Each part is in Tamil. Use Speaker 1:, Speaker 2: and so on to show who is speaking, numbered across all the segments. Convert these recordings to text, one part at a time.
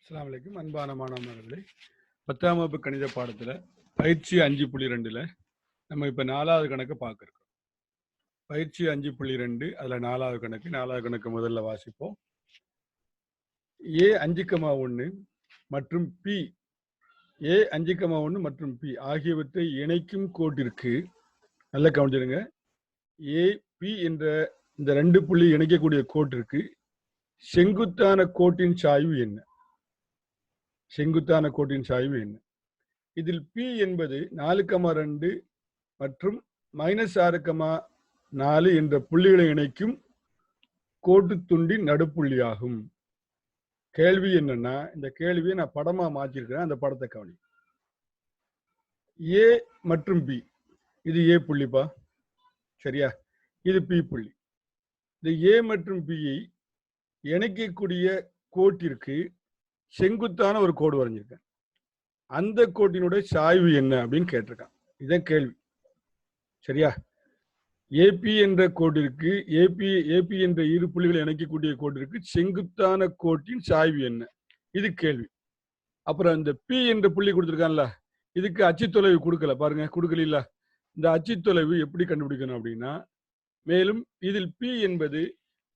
Speaker 1: அஸ்ஸலாமு அலைக்கும். அன்பான மாணவர்களே, 10ஆம் வகுப்பு கணித பாடத்தில் பயிற்சி 5.2ல் நம்ம இப்போ 4வது கணக்கு பார்க்க இருக்கோம். பயிற்சி 5.2 அதில் 4வது கணக்கு. 4வது கணக்கு முதல்ல வாசிப்போம். A5,1 மற்றும் P A5,1 மற்றும் P ஆகியவற்றை இணைக்கும் கோட்டிற்கு நல்ல கவனிச்சிருங்க. AP என்ற இந்த 2 புள்ளி இணைக்கக்கூடிய கோட்டிற்கு செங்குத்தான கோட்டின் சாய்வு என்ன? செங்குத்தான கோட்டின் சாய்வு என்ன? இதில் P என்பது 4,2 மற்றும் -6,4 என்ற புள்ளிகளை இணைக்கும் கோட்டு துண்டின் நடுப்புள்ளியாகும். கேள்வி என்னன்னா, இந்த கேள்வியை நான் படமா மாற்றிருக்கிறேன். அந்த படத்தை கவனி. A மற்றும் B, இது A புள்ளிப்பா, சரியா? இது P புள்ளி. இந்த A மற்றும் B யை இணைக்கக்கூடிய கோட்டிற்கு செங்குத்தான ஒரு கோடு வரைஞ்சிருக்கேன். அந்த கோட்டினுடைய சாய்வு என்ன அப்படின்னு கேட்டிருக்கான். இதான் கேள்வி, சரியா? AP என்ற கோட்டிற்கு AP என்ற இரு புள்ளிகளை இணைக்கக்கூடிய கோட்டிற்கு செங்குத்தான கோட்டின் சாய்வு என்ன? இது கேள்வி. அப்புறம் இந்த P என்ற புள்ளி கொடுத்துருக்கான்ல, இதுக்கு அச்சுத்தொலைவு கொடுக்கல, பாருங்க, கொடுக்கல. இந்த அச்சுத்தொலைவு எப்படி கண்டுபிடிக்கணும் அப்படின்னா, மேலும் இதில் P என்பது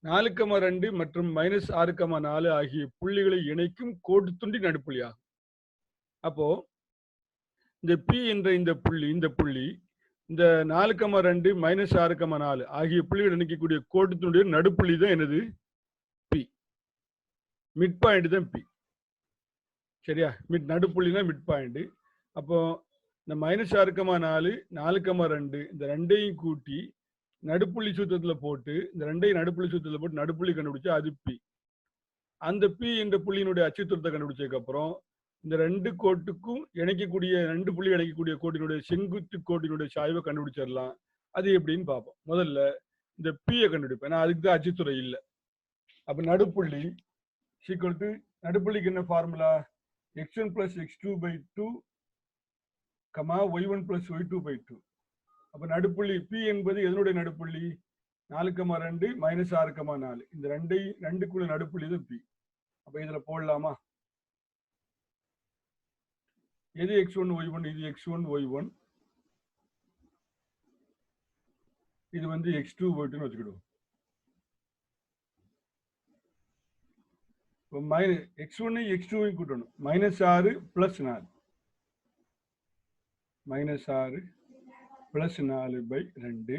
Speaker 1: 4,2 மற்றும் -6,4 ஆகிய புள்ளிகளை இணைக்கும் கோட்டு துண்டின் நடுப்புள்ளியாகும். அப்போ இந்த P என்ற இந்த புள்ளி இந்த 4,2 -6,4 ஆகிய புள்ளிகள் இணைக்கக்கூடிய கோட்டுத்துடைய நடுப்புள்ளி தான் என்னது? P. மிட் பாயிண்ட் தான் P, சரியா? நடுப்புள்ளினா மிட் பாயிண்ட். அப்போ இந்த -6,4 4,2 இந்த ரெண்டையும் கூட்டி நடுப்புள்ளி சூத்திரத்தில் போட்டு, இந்த ரெண்டையும் நடுப்புள்ளி சூத்திரத்தில் போட்டு நடுப்புள்ளி கண்டுபிடிச்சா அது P. அந்த P என்ற புள்ளியினுடைய அச்சுத்தூரத்தை கண்டுபிடிச்சதுக்கு அப்புறம் இந்த ரெண்டு கோட்டுக்கும் இணைக்கக்கூடிய, ரெண்டு புள்ளி இணைக்கக்கூடிய கோட்டினுடைய செங்குத்து கோட்டினுடைய சாய்வை கண்டுபிடிச்சிடலாம். அது எப்படின்னு பார்ப்போம். முதல்ல இந்த P கண்டுபிடிப்பேன். நான் அதுக்கு தான் அச்சுத்துறை இல்லை. அப்ப நடுப்புள்ளி ஈக்குவல் டு, நடுப்புள்ளிக்கு என்ன formula? x1 + x2/2, y1 + y2/2. அப்ப நடுப்புள்ளி P என்பது எதனுடைய நடுப்புள்ளி? 4,2 -6,4 இந்த ரெண்டுக்குள்ள நடுப்புள்ளி தான் P. அப்ப இதுல போடலாமா? எது x1 y1? இது x1 y1, இது வந்து x2 y2ன்னு வச்சுக்கிடுவோம். x1 x2 கூட்டணும். -6 + 4 -6 + 4/2,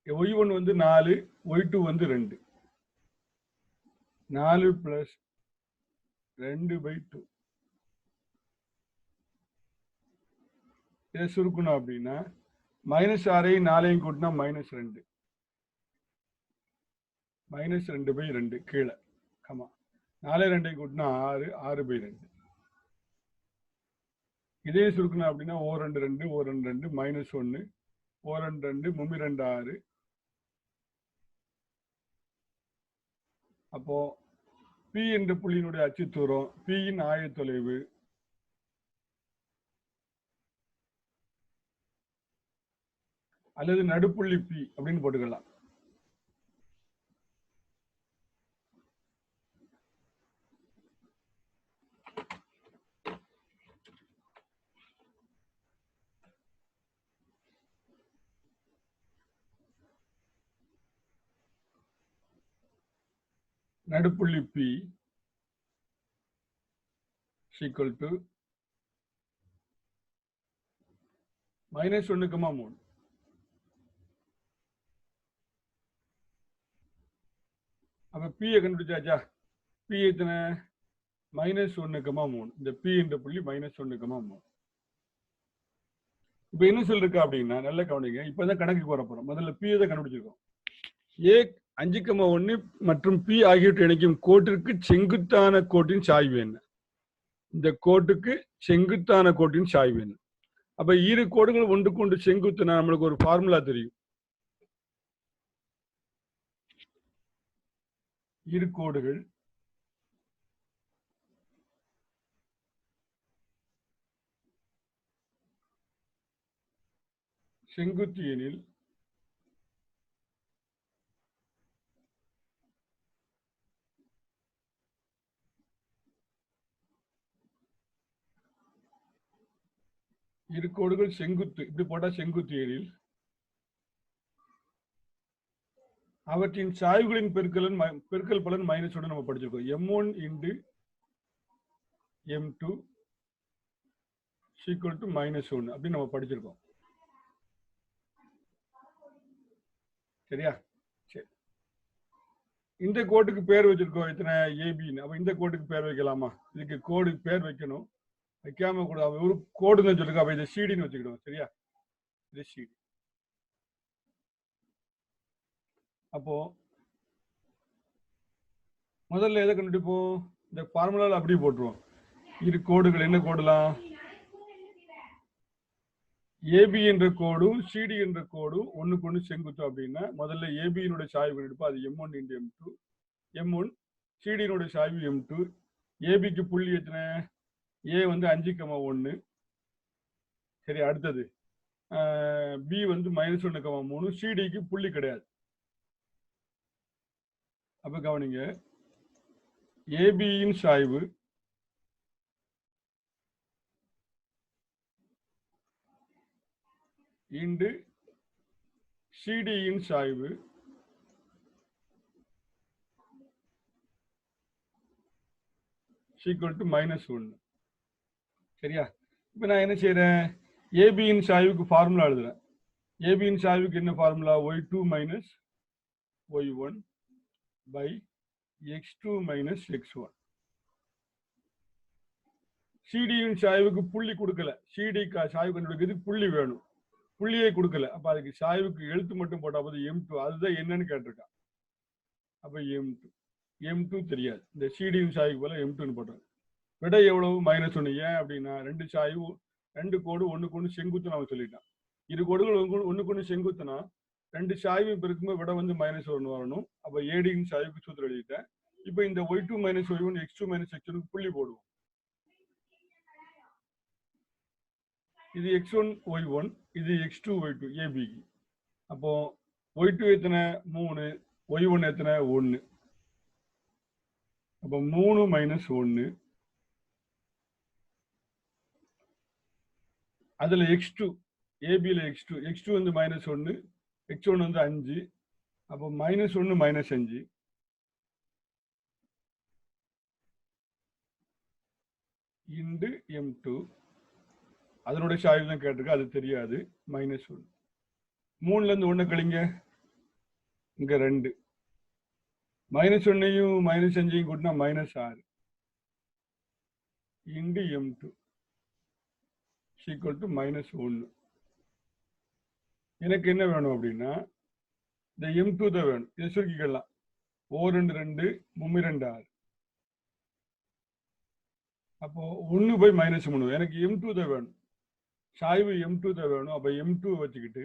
Speaker 1: y1 வந்து 4, y2 வந்து 2, 4 + 2/2. இதை சுருக்கணும் அப்படின்னா -6ஐயும் 4ஐயும் கூட்டினா -2, -2/2 கீழே, 4 2ஐயும் கூட்டினா 6, 6/2. இதே சுருக்கணும் அப்படின்னா O2 2, O2 2, -1, O2 2, 3 2 6. அப்போ P என்ற புள்ளியினுடைய அச்சுத்தூரம், P யின் ஆயத்தொலைவு அல்லது நடுப்புள்ளி P அப்படின்னு போட்டுக்கலாம். நடுப்புள்ளி P ஈக்குவல் டு -1,3. அப்ப P கண்டுபிடிச்சாச்சா? P எத்தனை? -1,3. இந்த P என்ற புள்ளி -1,3. இப்ப என்ன சொல்லிருக்கா அப்படின்னா, நல்ல கவனிங்க. இப்பதான் கணக்கு வர போறோம். முதல்ல P தான் கண்டுபிடிச்சிருக்கோம். A5,1 மற்றும் P ஆகியவற்றை இணைக்கும் கோட்டிற்கு செங்குத்தான கோட்டின் சாய்வு என்ன? இந்த கோட்டுக்கு செங்குத்தான கோட்டின் சாய்வு என்ன? அப்ப இரு கோடுகள் ஒன்றுக்கு ஒன்று செங்குத்துனா நம்மளுக்கு ஒரு ஃபார்முலா தெரியும். இரு கோடுகள் செங்குத்து எனில் இரு கோடுகள் செங்குத்து, இப்படி போட்டா செங்குத்து எனில் அவற்றின் சாய்வுகளின் பெருக்கல் பலன் -1 நம்ம படிச்சிருக்கோம். m1 into m2 equal to -1 அப்படின்னு நம்ம படிச்சிருக்கோம். சரியா? சரி, இந்த கோட்டுக்கு பேர் வச்சிருக்கோம் இத்தனை ஏபின்னு. அப்ப இந்த கோட்டுக்கு பேர் வைக்கலாமா? இதுக்கு கோடுக்கு பேர் வைக்கணும், வைக்காம கூட ஒரு கோடு தான் சொல்லிருக்கோம். அப்ப இதை சிடின்னு வச்சுக்கிடுவோம். சரியா? இது சிடி. அப்போ முதல்ல எதை கண்டுபிடிப்போம்? இந்த ஃபார்முலால அப்படியே போட்டுருவோம். இரு கோடுகள் என்ன கோடுலாம்? ஏபி என்ற கோடும் சிடி என்ற கோடும் ஒண்ணுக்கு ஒண்ணு செங்குத்து அப்படின்னா முதல்ல ஏபியினுடைய சாய்வு எடுப்போம். அது m1 into m2. m1 சிடியினுடைய சாய்வு m2. ஏபிக்கு புள்ளி எத்தனை? ஏ வந்து 5,1. சரி, அடுத்தது பி வந்து -1,3. சிடிக்கு புள்ளி கிடையாது. அப்ப கவனிங்க, ஏபியின் சாய்வு இண்டு சிடியின் சாய்வு ஈக்குவல் டு -1. சரியா? இப்ப நான் என்ன செய்யறேன்? ஏபியின் சாய்வுக்கு ஃபார்முலா எழுதுறேன். ஏபியின் சாய்வுக்கு என்ன formula? y2 minus y1 by x2 minus x1. சிடியின் சாய்வுக்கு புள்ளி கொடுக்கல. சிடி சாய்வு கண்டுபிடிக்கிறதுக்கு புள்ளி வேணும், புள்ளியை கொடுக்கல. அப்ப அதுக்கு சாய்வுக்கு எழுத்து மட்டும் போட்டா போது m2. அதுதான் என்னன்னு கேட்டிருக்கான். அப்ப m2 தெரியாது. இந்த சிடியின் சாய்வுக்கு போல m2ன்னு போட்டாங்க. விடை எவ்வளவு? -1. ஏன் அப்படின்னா ரெண்டு கோடு ஒண்ணுக்கு ஒண்ணு செங்குத்து அவன் சொல்லிட்டான். இரு கோடுகள் ஒண்ணுக்கு ஒண்ணு செங்குத்துனா ரெண்டு சாய்வு பெருக்கும்போது விட வந்து -1 வரணும். அப்ப ஏடியின் சாய்வுக்கு சூத்திரம் எழுதிட்டேன். இப்ப இந்த y2 minus y1 x2 minus x1 புள்ளி போடுவோம். இது x1 y1, இது x2 y2 ஏபிக்கு. அப்போ y2 எத்தனை? 3. y1 எத்தனை? 1. அப்போ 3 minus 1. அதுல x2, ஏபியில x2 வந்து -1, x1 வந்து 5. அப்போ -1 -5 இன்டு m2. அதனுடைய சாய்வு தான் கேட்டிருக்கு, அது தெரியாது. -1. 3ல இருந்து 1 கழிங்க, இங்க 2. -1ஐயும் -5ஐயும் கூட்டினா -6 இன்டு m2 ஈக்குவல் டு -1. எனக்கு என்ன வேணும் அப்படின்னா இந்த m2 தான் வேணும். இதை சுருக்கிக்கலாம். 2 2 3 2 6. அப்போ 1 by -3. எனக்கு m2 தான் வேணும், சாய்வு m2 தான் வேணும். அப்ப m2 வச்சுக்கிட்டு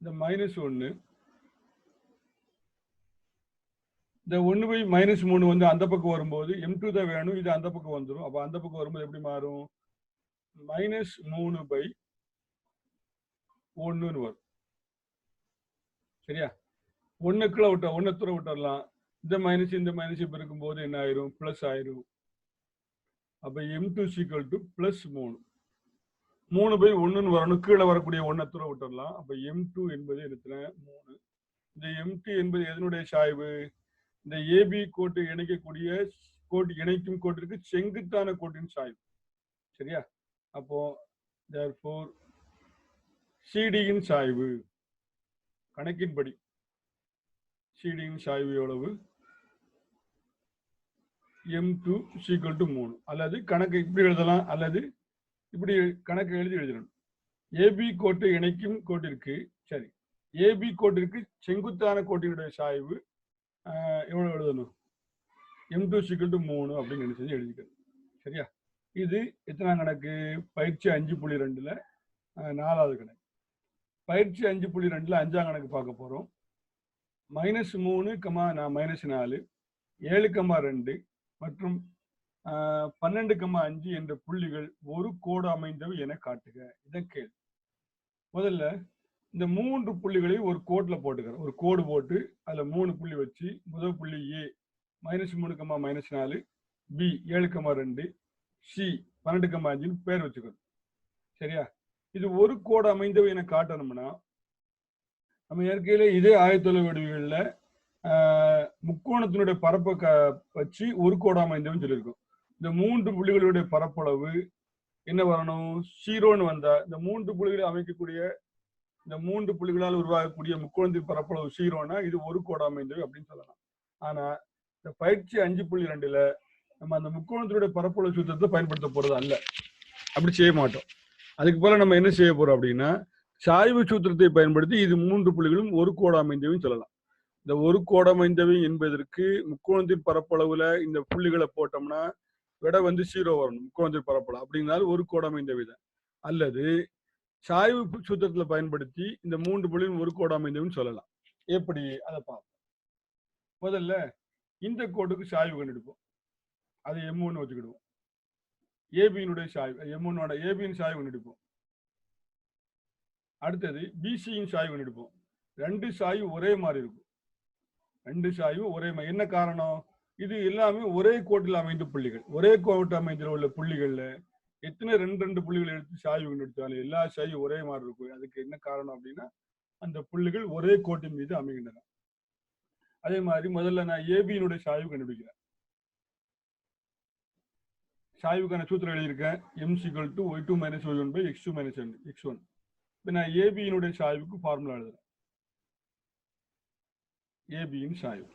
Speaker 1: இந்த -1, இந்த 1 by -3 வந்து அந்த பக்கம் வரும்போது m2 தான் வேணும், இது அந்த பக்கம் வந்துடும். அப்ப அந்த பக்கம் வரும்போது எப்படி மாறும்? -3 by 1 வரும். சரியா? 1 தூர விட்டுறலாம். இந்த மைனஸ் பெருக்கும்போது என்ன ஆயிரும்? பிளஸ் ஆயிரும். அப்ப m2 ஈக்குவல் டு +3. 3 by 1 வரணும், கீழே வரக்கூடிய 1 தூர விட்டுறலாம். அப்ப m2 என்பது எத்தனை? 3. இந்த m2 என்பது எதனுடைய சாய்வு? இந்த ஏபி கோட்டை இணைக்கக்கூடிய இணைக்கும் கோட்டிற்கு செங்குத்தான கோட்டின் சாய்வு. சரியா? அப்போ therefore சிடியின் சாய்வு கணக்கின்படி சிடியின் சாய்வு எவ்வளவு? m2 equal to 3. அல்லது கணக்கு இப்படி எழுதலாம், அல்லது இப்படி கணக்கு எழுதணும். ஏபி கோட்டை இணைக்கும் கோட்டிற்கு, சரி, ஏபி கோட்டிற்கு செங்குத்தான கோட்டினுடைய சாய்வு எவ்வளவு எழுதணும்? m2 ஈக்குவல் டு 3 அப்படின்னு நினைச்சது எழுதிக்கணும். சரியா? இது எத்தனாம் கணக்கு? பயிற்சி 5.2ல 4வது கணக்கு. பயிற்சி 5.2ல 5ஆம் கணக்கு பார்க்க போறோம். -3, -4, 7,2 மற்றும் 12,5 என்ற புள்ளிகள் ஒரு கோடு அமைந்தவை என காட்டுக. இதான் கேள்வி. முதல்ல இந்த 3 புள்ளிகளை ஒரு கோட்ல போட்டுக்கிறேன். ஒரு கோடு போட்டு அதுல 3 புள்ளி வச்சு முதல் புள்ளி A -3, -4, பி 7,2, சி 12,5 பேர் வச்சுக்கணும். சரியா? இது ஒரு கோடு அமைந்தவை என காட்டணும்னா நம்ம இயற்கையில இதே ஆயத்தொலை வடிவுகள்ல முக்கோணத்தினுடைய பரப்பை வச்சு ஒரு கோடு அமைந்தவன் சொல்லியிருக்கோம். இந்த 3 புள்ளிகளுடைய பரப்பளவு என்ன வரணும்? 0ன்னு வந்தா இந்த 3 புள்ளிகளை அமைக்கக்கூடிய இந்த 3 புள்ளிகளால் உருவாகக்கூடிய முக்கோணத்தின் பரப்பளவு 0னா இது ஒரு கோடு அமைந்தவை அப்படின்னு சொல்லலாம். ஆனா இந்த பயிற்சி 5.2ல நம்ம அந்த முக்கோணத்தினுடைய பரப்பளவு சூத்திரத்தை பயன்படுத்த போறது அல்ல. அப்படி செய்ய மாட்டோம். அதுக்கு போல நம்ம என்ன செய்ய போறோம் அப்படின்னா சாய்வு சூத்திரத்தை பயன்படுத்தி இது 3 புள்ளிகளும் ஒரு கோடு அமைந்தவைன்னு சொல்லலாம். இந்த ஒரு கோடு அமைந்தவை என்பதற்கு முக்கோணத்தின் பரப்பளவுல இந்த புள்ளிகளை போட்டோம்னா விட 0 வரணும். முக்கோணத்தின் பரப்பளவு அப்படின்னாலும் ஒரு கோடு அமைந்தவை தான். அல்லது சாய்வு சூத்திரத்துல பயன்படுத்தி இந்த 3 புள்ளியும் ஒரு கோடு அமைந்தவைன்னு சொல்லலாம். எப்படி அதை பார்ப்போம். முதல்ல இந்த கோட்டுக்கு சாய்வு கண்டுபிடிப்போம். அது M1 வச்சுக்கிடுவோம். ஏபியினுடைய சாய்வு M1ஓட ஏபியின் சாய்வு கண்டுபிடிப்போம். அடுத்தது பிசியின் சாய்வு கண்டுபிடிப்போம். 2 சாய்வு ஒரே மாதிரி இருக்கும். 2 சாய்வு ஒரே மாதிரி. என்ன காரணம்? இது எல்லாமே ஒரே கோட்டில் அமைந்த புள்ளிகள். ஒரே கோட்டு அமைந்தில் உள்ள புள்ளிகள்ல எத்தனை 2 புள்ளிகள் எடுத்து சாய்வு கண்டுபிடிச்சாலும் எல்லா சாய்வு ஒரே மாதிரி இருக்கும். அதுக்கு என்ன காரணம் அப்படின்னா அந்த புள்ளிகள் ஒரே கோட்டின் மீது அமைகின்றன. அதே மாதிரி முதல்ல நான் ஏபியினுடைய சாய்வு கண்டுபிடிக்கிறேன். சாய்வுக்கான சூத்திரம் எழுதியிருக்கேன். M = y2 - y1 / x2 - x1. இப்போ நான் ஏபியினுடைய சாய்வுக்கு ஃபார்முலா எழுதுறேன். ஏபியின் சாய்வு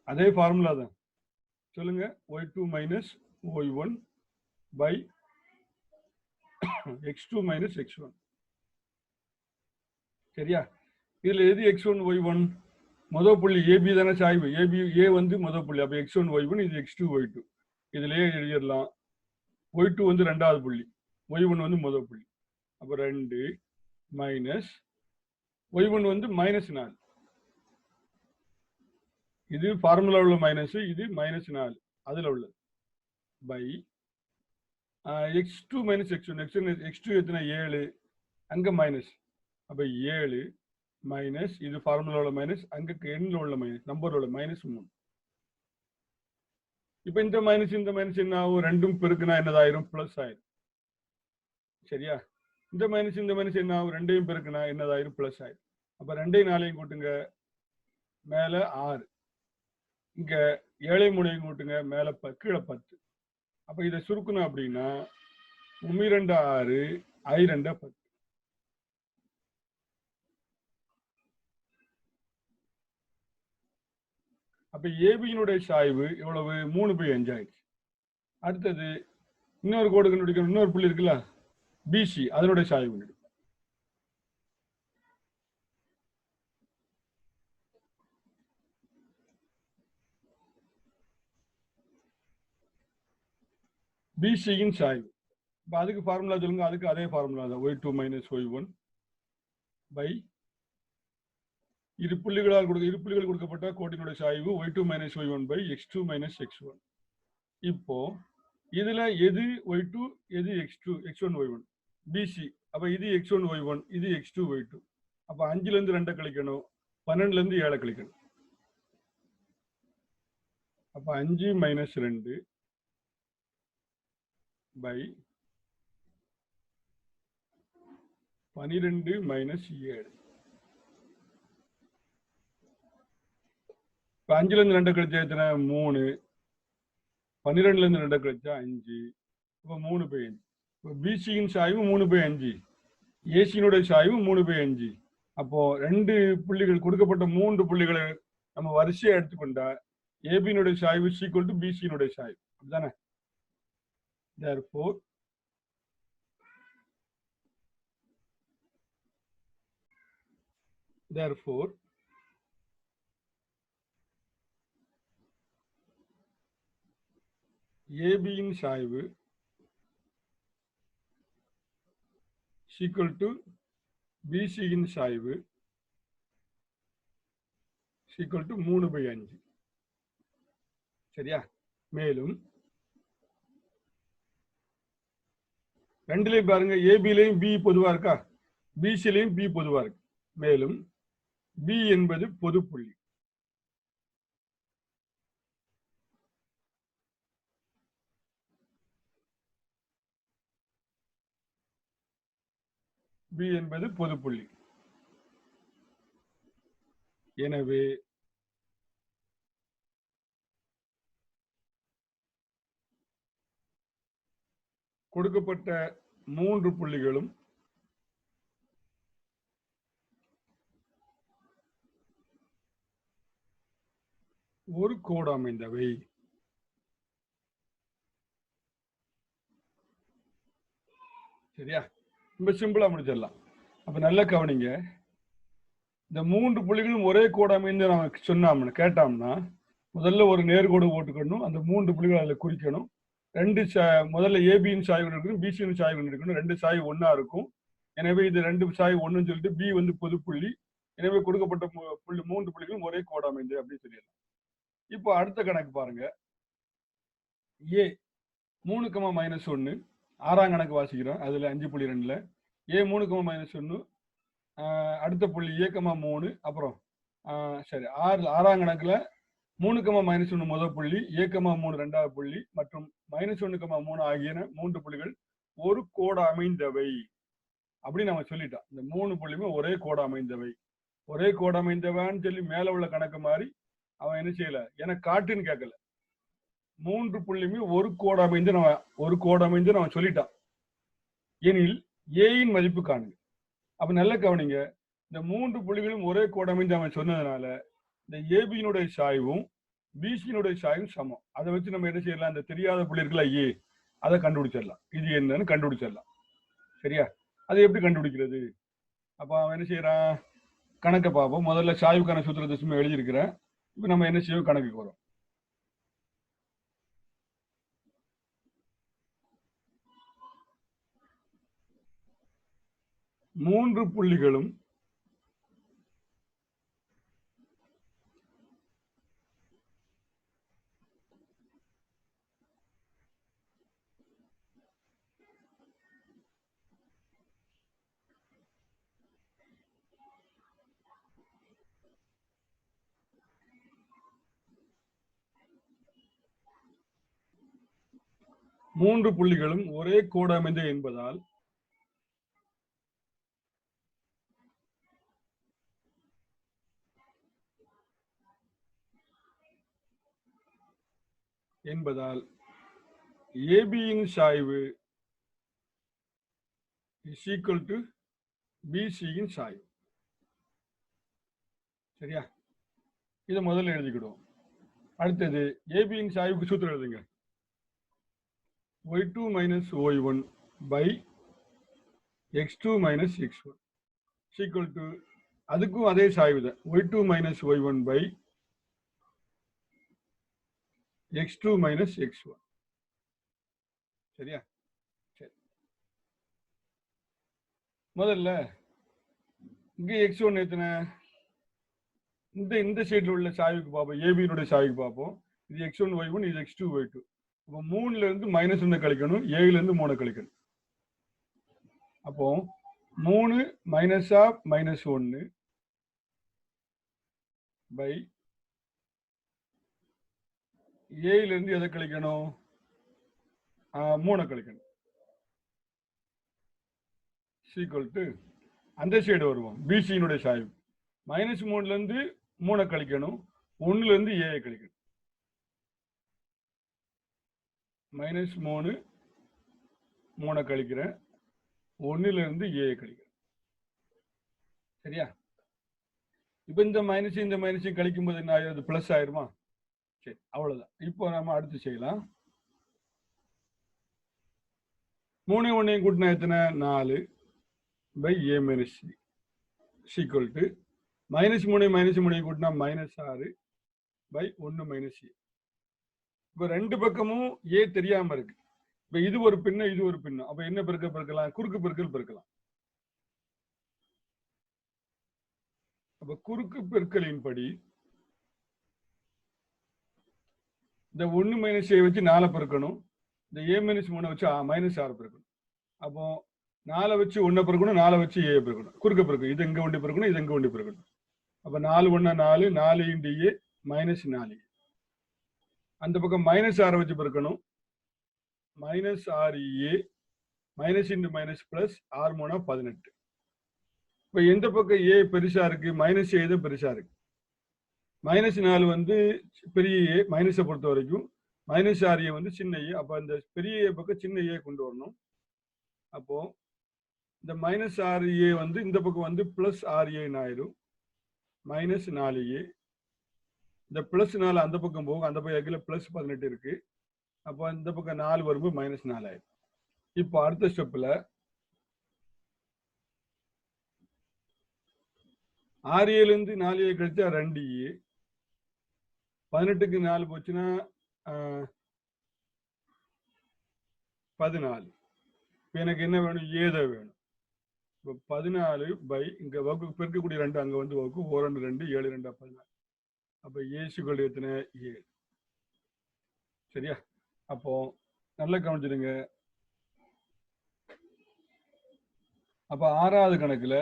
Speaker 1: அதே ஃபார்முலா தான். சொல்லுங்க. y2 - y1 / x2 - x1. சரியா? இதுல எது x1 y1? முதல் புள்ளி ஏபி தானே சாய்வு. ஏபி ஏ முதல் புள்ளி. அப்ப x1 y1 இது x2 y2. இதுலயே எழுதிடலாம். y2 ரெண்டாவது புள்ளி, y1 முதல் புள்ளி. அப்ப 2 மைனஸ் y1 -4. இது ஃபார்முலா உள்ள மைனஸ், இது -4 அதுல உள்ளது பை x2 - x1. x2 எத்தனை? 7. அங்க மைனஸ். அப்ப 7 மைனஸ் இது ஃபார்முலா உள்ள மைனஸ், அங்க எண்ணில் உள்ள மைனஸ், நம்பர் உள்ள -3. இப்ப இந்த மைனஸ் என்ன ஆகும்? ரெண்டும் பெருக்குனா என்னதாயிரும்? பிளஸ் ஆயிரும். சரியா? இந்த மைனஸ் என்ன ஆகும்? ரெண்டையும் பெருக்குனா என்னதாயிரும்? பிளஸ் ஆயிரும். அப்ப 2ஐயும் 4ஐயும் கூட்டுங்க, மேல 6. இங்க 7ஐயும் 3ஐயும் கூட்டுங்க, மேல கீழே 10. அப்ப இதை சுருக்கணும் அப்படின்னா 2 6, I2 10. அப்ப ஏபியினுடைய சாய்வு எவ்வளவு? 3/5 ஆயிடுச்சு. அடுத்தது இன்னொரு கோடு கண்டுபிடிக்கணும். இன்னொரு புள்ளி இருக்குல்ல பிசி, அதனுடைய சாய்வு கண்டுபிடிக்கும். பிசியின் சாய்வு. இப்ப அதுக்கு ஃபார்முலா சொல்லுங்க. அதுக்கு அதே ஃபார்முலா தான். y2 - y1 பை இரு புள்ளிகள் கொடுக்கப்பட்ட கோட்டினுடைய சாய்வு y2 - y1 / x2 - x1. இப்போ இதுல எது y2 எது x2 x1 y1? பிசி. அப்ப இது x1 y1, இது x2 y2. அப்ப 5ல இருந்து 2 கழிக்கணும், 12ல இருந்து 7 கழிக்கணும். அப்ப 5 - 2 பை 12 - 7. இப்ப 5ல இருந்து 2 கழிச்சா எத்தனை? 3. 12ல இருந்து 2 கழிச்சா 5. இப்ப 3/5. இப்ப பிசியின் சாய்வு 3/5, ஏசியினுடைய சாய்வு 3/5. அப்போ 2 புள்ளிகள் கொடுக்கப்பட்ட 3 புள்ளிகளை நம்ம வரிசையா எடுத்துக்கொண்டா ஏபியினுடைய சாய்வு = பிசியினுடைய சாய்வு. அப்படிதானே? therefore ஏபியின் சாய்வு = பிசியின் சாய்வு = 3/5. சரியா? மேலும் ரெண்டுலையும் பாருங்க, ஏபிலையும் பி பொதுவா இருக்கா, பிசிலையும் பி பொதுவா இருக்கு. மேலும் பி என்பது பொது புள்ளி. பி என்பது பொதுப்புள்ளி. எனவே கொடுக்கப்பட்ட 3 புள்ளிகளும் ஒரு கோடு அமைந்தவை. சரியா? ரொம்ப சிம்பிளா முடிச்சிடலாம். அப்ப நல்ல கவனிங்க. இந்த 3 புள்ளிகளும் ஒரே கோடு அமைந்து நம்ம சொன்னோம்னா கேட்டோம்னா முதல்ல ஒரு நேர்கோடு போட்டுக்கணும். அந்த 3 புள்ளிகள் அதில் குறிக்கணும். முதல்ல ஏபியின் சாய்வு இருக்கணும், பிசியின் சாய்வு இருக்கணும். 2 சாய்வு ஒன்னா இருக்கும். எனவே இது 2 சாய்வு ஒண்ணுன்னு சொல்லிட்டு பி வந்து பொதுப்புள்ளி. எனவே கொடுக்கப்பட்ட 3 புள்ளிகளும் ஒரே கோடு அமைந்து அப்படின்னு சொல்லிடலாம். இப்போ அடுத்த கணக்கு பாருங்க. ஏ 3,-1 6ஆம் கணக்கு வாசிக்கிறோம். அதுல 5.2ல ஏ 3,-1 அடுத்த புள்ளி A,3 அப்புறம் சரி 6ஆம் கணக்குல 3,-1 முதல் புள்ளி, A,3 இரண்டாவது புள்ளி மற்றும் -1,3 ஆகியன 3 புள்ளிகள் ஒரு கோடு அமைந்தவை அப்படின்னு நம்ம சொல்லிட்டோம். இந்த 3 புள்ளியுமே ஒரே கோடு அமைந்தவை. ஒரே கோடு அமைந்தவன்னு சொல்லி மேல உள்ள கணக்கு மாதிரி அவன் என்ன செய்யல, எனக்கு காட்டுன்னு கேட்கல. 3 புள்ளியுமே ஒரு கோடு அமைந்து நம்ம சொல்லிட்டான். எனில் ஏயின் மதிப்பு காணுங்க. அப்ப நல்ல கவனிங்க. இந்த 3 புள்ளிகளும் ஒரே கோடு அமைந்து அவன் சொன்னதுனால இந்த ஏபியினுடைய சாய்வும் பிசியினுடைய சாய்வும் சமம். அதை வச்சு நம்ம என்ன செய்யலாம், இந்த தெரியாத புள்ளி இருக்குல்ல ஏ, அதை கண்டுபிடிச்சிடலாம். இது என்னன்னு கண்டுபிடிச்சிடலாம். சரியா? அதை எப்படி கண்டுபிடிக்கிறது? அப்ப அவன் என்ன செய்யறான், கணக்கை பார்ப்போம். முதல்ல சாய்வுக்கான சூத்திரத்தை சும்மா எழுதியிருக்கிறேன். இப்ப நம்ம என்ன செய்வோம், கணக்குக்கு வரும். மூன்று புள்ளிகளும் ஒரே கோடு அமைந்த என்பதால் ஏபியின் சாய்வு is equal to பிசியின் சாய்வு. சரியா? இதை முதல்ல எழுதிக்கிடுவோம். அடுத்தது ஏபியின் சாய்வுக்கு சூத்திரம் எழுதுங்க. y2 minus y1 by x2 minus x1 is equal to, அதுக்கும் அதே சாய்வு தான், y2 minus y1 by x2 minus x1. சரியா? சரி, முதல்ல இங்க x1 எத்தனை, இந்த சைடுல உள்ள சாய்வுக்கு பார்ப்போம், ஏபியினுடைய சாய்வுக்கு பார்ப்போம். இது x1 y1, இது x2 y2. அப்போ 3ல இருந்து -1 கழிக்கணும், 7ல இருந்து 3 கழிக்கணும். அப்போ 3 minus of -1 by 7ல இருந்து எதை கழிக்கணும், 3 கழிக்கணும். ஈக்குவல் டு அந்த சைடு வருவோம், பிசியினுடைய சாய்வு. -3ல இருந்து 3 கழிக்கணும், 1ல இருந்து 7 கழிக்கணும். -3 3 கழிக்கிறேன், 1ல இருந்து 7 கழிக்கிறேன். சரியா? இப்ப இந்த மைனஸையும் கழிக்கும் போது என்ன ஆயிரும், பிளஸ் ஆயிருமா? சரி, அவ்வளவுதான். இப்போ நம்ம அடுத்து செய்யலாம். 3 1 கூட்டினா எத்தனை, 4 by a minus c equal to -3 கூட்டினா -6 by 1 minus a. இப்ப ரெண்டு பக்கமும் ஏ தெரியாம இருக்கு. இப்ப இது ஒரு பின்ன, இது ஒரு பின்னம். அப்ப என்ன பெருக்கலாம், குறுக்கு பெருக்கல் பெருக்கலாம். அப்ப குறுக்கு பெருக்கலின் படி இந்த 1 மைனஸ் ஏ வச்சு 4 பெருக்கணும், இந்த a minus 3 வச்சு -6 பெருக்கணும். அப்போ 4 வச்சு 1 பெருக்கணும், 4 வச்சு ஏ பெருக்கணும், குறுக்கு பெருக்கணும். இது எங்க ஒண்டி பெருக்கணும், இது எங்க ஒண்டி பெருக்கணும். அப்ப 4 1 4, 4 into a -4. அந்த பக்கம் -6 வச்சு பெருக்கணும், -6a, minus into minus plus 6 3 18. இப்ப எந்த பக்கம் ஏ பெருசா இருக்கு, மைனஸ் ஏ தான் பெருசா இருக்கு. -4 வந்து பெரிய ஏ, மைனஸை பொறுத்த வரைக்கும் -6a வந்து சின்ன ஏ. அப்ப அந்த பெரிய ஏ பக்கம் சின்ன ஏ கொண்டு வரணும். அப்போ இந்த -6a வந்து இந்த பக்கம் வந்து +6a ஆயிரும். -4a. இந்த +4 அந்த பக்கம் போகும். அந்த பக்கம் +18 இருக்கு. அப்போ இந்த பக்கம் 4 வரும்போது -4 ஆயிரும். இப்போ அடுத்த ஸ்டெப்ல 6a இருந்து 4a கழிச்சா 2a. 18க்கு 4 போச்சுன்னா 14. இப்போ எனக்கு என்ன வேணும், ஏ தான் வேணும். இப்போ 14 பை இங்க வகுப்பு பெருக்கக்கூடிய 2 அங்க வந்து வகுப்பு 4 2 7 2 14. அப்ப ஏ = எத்தனை, 7. சரியா? அப்போ நல்லா கவனிச்சிடுங்க. அப்ப 6வது கணக்குல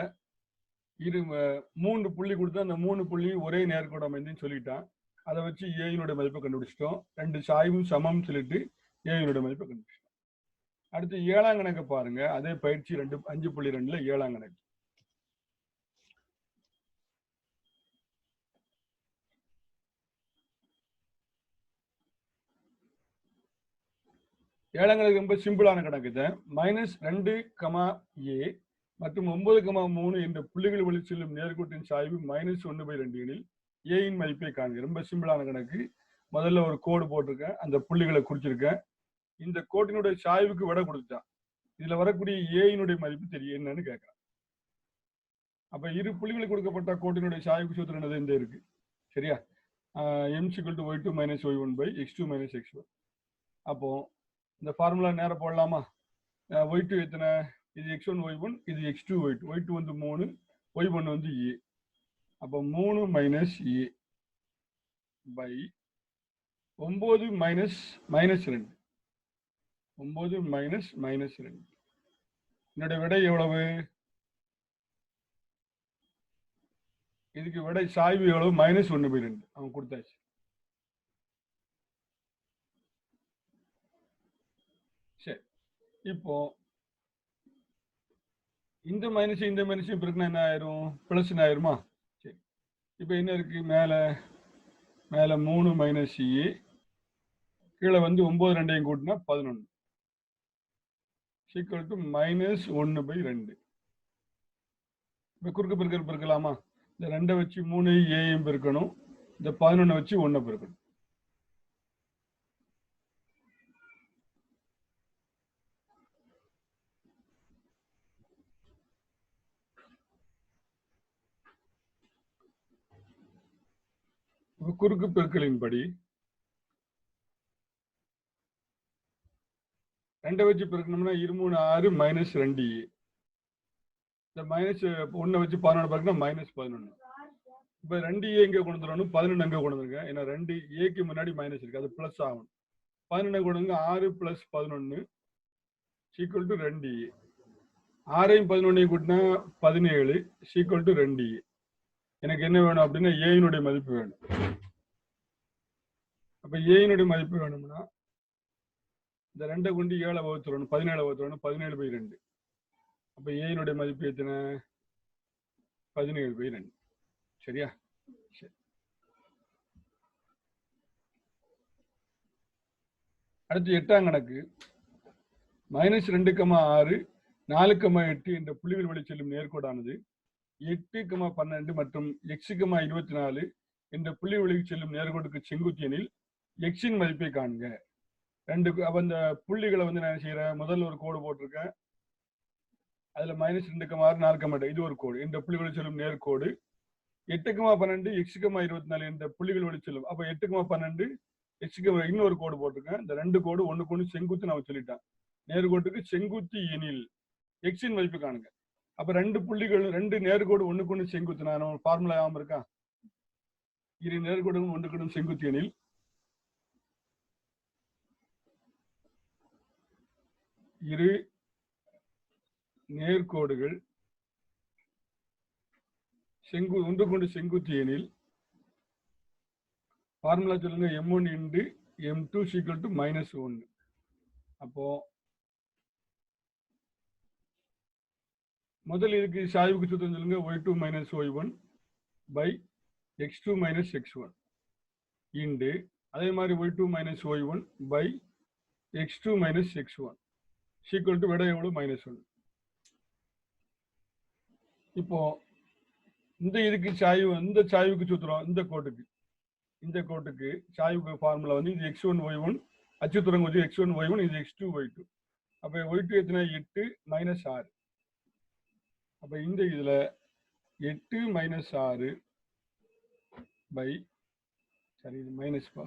Speaker 1: 3 புள்ளி கொடுத்தா அந்த 3 புள்ளி ஒரே நேர்கோடு அமைந்துன்னு சொல்லிட்டான். அதை வச்சு ஏனுடைய மதிப்பை கண்டுபிடிச்சிட்டோம். 2 சாய்வும் சமம் சொல்லிட்டு ஏனுடைய மதிப்பை கண்டுபிடிச்சிட்டோம். அடுத்து 7ஆம் கணக்கு பாருங்க. அதே பயிற்சி 5.2ல 7ஆம் கணக்கு. ஏழாம் கணக்கு ரொம்ப சிம்பிளான கணக்கு தான். -2, a மற்றும் 9,3 என்ற புள்ளிகள் வழி செல்லும் நேர்கோட்டின் சாய்வு -1/2 எனில் ஏயின் மதிப்பை காண்க. ரொம்ப சிம்பிளான கணக்கு. முதல்ல ஒரு கோடு போட்டிருக்கேன், அந்த புள்ளிகளை குறிச்சிருக்கேன். இந்த கோட்டினுடைய சாய்வுக்கு விட கொடுத்துட்டான். இதுல வரக்கூடிய ஏயினுடைய மதிப்பு தெரியும் என்னன்னு கேட்கறான். அப்ப இரு புள்ளிகளுக்கு கொடுக்கப்பட்ட கோட்டினுடைய சாய்வுக்கு சூத்திரம் என்னது, இந்த இருக்கு. சரியா? m = y2 - y1/x2 - x1. அப்போ இந்த ஃபார்முலா நேரம் போடலாமா? y2 எத்தனை, இது x1 y1, இது x2 y2. y2 வந்து 3, y1 வந்து a. அப்போ 3 - a பை 9 - -2. 9 - -2. என்னுடைய விடை எவ்வளவு? இதுக்கு விடை சாய்வு எவ்வளவு? -1/2. அவன் கொடுத்தாச்சு. சரி, இப்போ இந்த மைனஸ் இந்த மைனஸ் பிறகுனா என்ன ஆயிரும்? பிளஸ் ஆயிருமா? சரி, இப்போ என்ன இருக்கு? மேல 3 - a, கீழே வந்து 9 2ஐயும் கூட்டினா 11 = -1/2. இப்போ குறுக்கு பெருக்கல் பெருக்கலாமா? இந்த 2 வச்சு 3 ஏயும் பெருக்கணும், இந்த 11 வச்சு 1 பெருக்கணும். குறுக்கு பெருக்கலின் படி 2 வச்சு பெருக்கணும்னா 23 6 -2a. இந்த -1 வச்சு 11 பெருக்கினா -11. இப்ப 2a இங்க கொண்டு வரணும், 11 அங்க கொண்டு வந்துருங்க. ஏன்னா 2a முன்னாடி மைனஸ் இருக்கு, அது பிளஸ் ஆகும். 11 கொண்டு வந்து 6 + 11 = 2a. 6ஐயும் 11ஐயும் கூட்டினா 17 = 2a. எனக்கு என்ன வேணும் அப்படின்னா ஏனுடைய மதிப்பு வேணும். அப்ப ஏனுடைய மதிப்பு வேணும்னா இந்த 2 கொண்டு 7 வகுத்துறணும், 17 வகுத்துறணும், 17/2. அப்ப ஏனுடைய மதிப்பு எத்தனை? 17/2. சரியா? சரி, அடுத்து 8ஆம் கணக்கு. -2, 6, 4, 8 என்ற புள்ளிகள் வழி செல்லும் நேர்கோடானது 8, 12 மற்றும் x, 24 என்ற புள்ளி வழிக்கு செல்லும் நேர்கோட்டுக்கு செங்குத்து எனில் எக்ஸின் மதிப்பை காண்க. அப்ப இந்த புள்ளிகளை வந்து நான் செய்யறேன். முதல்ல ஒரு கோடு போட்டிருக்கேன், அதுல -2, 6, 4, 8 இது ஒரு கோடு. இந்த புள்ளிகளை செல்லும் நேர்கோடு 8, 12, x, 24 என்ற புள்ளிகள் வழி செல்லும். அப்ப 8, 12 x, இன்னொரு கோடு போட்டிருக்கேன். இந்த 2 கோடு ஒண்ணுக்கு ஒண்ணு செங்குத்து நான் சொல்லிட்டேன். நேர்கோட்டுக்கு செங்குத்து எனில் எக்ஸின் மதிப்பு காணுங்க. அப்ப 2 புள்ளிகள் 2 நேர்கோடு ஒண்ணுக்கு ஒண்ணு செங்குத்து. நான் ஃபார்முலா ஞாபகம் இருக்கா? இரு நேர்கோடுகள் ஒன்றுக்கு ஒன்று செங்குத்து எனில் இரு நேர்கோடுகள் ஒன்றுக்கு ஒன்று செங்குத்து எனில் ஃபார்முலா சொல்லுங்க. m1 × m2 = -1. அப்போ முதல் இதுக்கு சாய்வுக்கு சூத்திரம் சொல்லுங்க. y2 minus y1 by x2 minus x1 into அதே மாதிரி y2 minus y1 by x2 minus x1 equal to விட எவ்வளவு -1. இப்போ இந்த இதுக்கு சாய்வு, இந்த சாய்வுக்கு சூத்திரம் இந்த கோட்டுக்கு சாய்வுக்கு ஃபார்முலா வந்து இது x1 y1 அச்சுத்துறங்க வச்சு x1 y1 இது x2 y2. அப்ப y2 எத்தனை 8 மைனஸ் 6. அப்ப இந்த இதுல 8 மைனஸ் 6 பை சரி இது மைனஸ் பா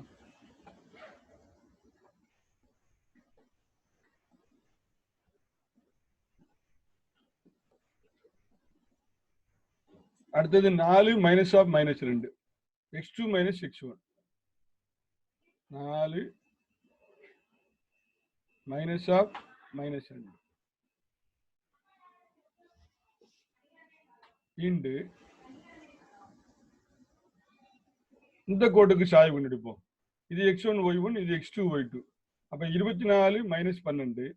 Speaker 1: அடுத்தது 4 minus of -2 x2 minus x1 4 minus of -2 into இந்த கோட்டுக்கு சாய்வு கண்டுபிடிப்போம். இது x1 y1 இது x2 y2. அப்ப 24 மைனஸ் 12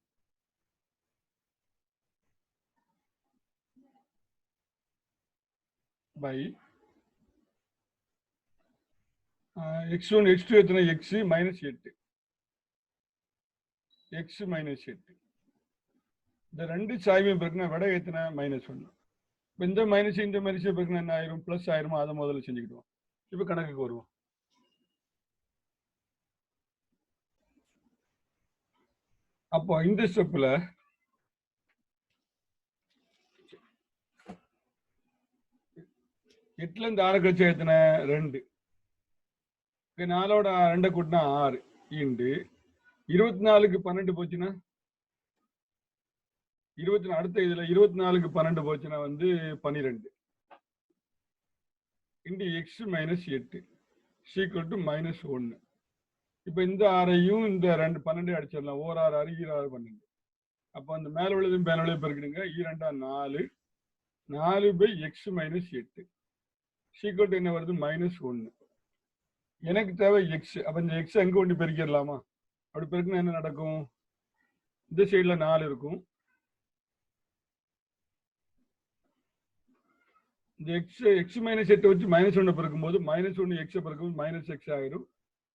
Speaker 1: பை x1 x2 எத்தனை x மைனஸ் 8 x மைனஸ் 8. இந்த ரெண்டு சாய்வையும் பிறகுனா விட எத்தனை -1. இப்போ இந்த மைனஸ் இந்த மைனஸ் பிறகுனா என்ன ஆயிரும், பிளஸ் ஆயிருமா? அதை முதல்ல செஞ்சுக்கிடுவோம். இப்போ கணக்குக்கு வருவோம். அப்போ இந்த ஸ்டெப்ல எட்டுல இருந்து 6 கழிச்சு எத்தனை 2. 4ஓட 2 கூட்டினா 6 இண்டு 24க்கு 12 போச்சுன்னா 24. அடுத்த இதுல 24க்கு 12 போச்சுன்னா வந்து 12 into x minus 8 equal to -1. இப்ப இந்த 6ஐயும் இந்த 12 அடிச்சிடலாம். 1 6 6 6 12. அப்ப அந்த மேல உள்ளதும் மேல உள்ளதும் பெருக்கிடுங்க. 2 4 by x minus 8 equal to என்ன வருது -1. எனக்கு தேவை x. அப்ப இந்த x அங்க கொண்டு பெருக்கிடலாமா? அப்படி பெருக்கினா என்ன நடக்கும்? இந்த சைடுல 4 இருக்கும். இந்த x மைனஸ் 8 வச்சு -1 பெருக்கும்போது -1 x பெருக்கும்போது -x ஆயிரும்.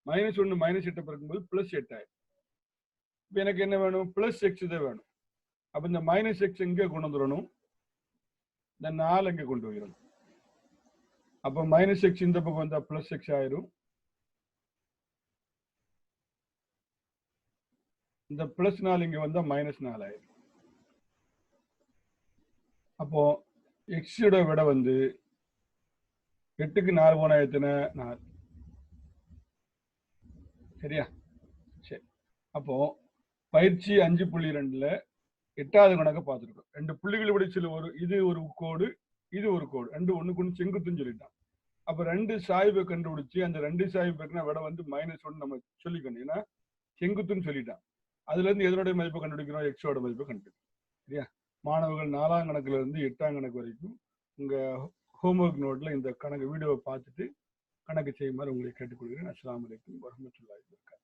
Speaker 1: -1 -8 பெருக்கும்போது +8 ஆயிரும். இப்போ எனக்கு என்ன வேணும்? +x தான் வேணும். அப்ப இந்த -x எங்க கொண்டு வந்துடணும்? இந்த 4 எங்க கொண்டு வந்துடணும். அப்ப -x இந்த பக்கம் வந்தா +x ஆயிரும். இந்த +4 இங்க வந்தா -4 ஆயிரும். அப்போ x ஓட விட வந்து 8க்கு 4 போனா எத்தனை 4. சரியா? சரி. அப்போ பயிற்சி 5.2ல 8வது கணக்கை பார்த்துருக்கோம். 2 புள்ளிகள் விட இது ஒரு கோடு, இது ஒரு கோடு, 2 ஒண்ணுக்கு ஒண்ணு செங்குத்துன்னு சொல்லிட்டான். அப்ப 2 சாய்வை கண்டுபிடிச்சு அந்த 2 சாய்வு பெருக்கினா விட வந்து -1 நம்ம சொல்லிக்கணும். ஏன்னா செங்குத்துன்னு சொல்லிட்டான். அதுல இருந்து எதனுடைய மதிப்பை கண்டுபிடிக்கிறோம்? எக்ஸோட மதிப்பை கண்டுபிடிக்கிறோம். சரியா? மாணவர்கள் 4ஆம் கணக்குல இருந்து 8ஆம் கணக்கு வரைக்கும் உங்க ஹோம்ஒர்க் நோட்ல இந்த கணக்கு வீடியோவை பார்த்துட்டு கணக்கு செய்யுமாறு உங்களை கேட்டுக்கொள்கிறேன். அஸ்ஸலாமு அலைக்கும் வரஹ்மத்துல்லாஹி வபரகாத்துஹு.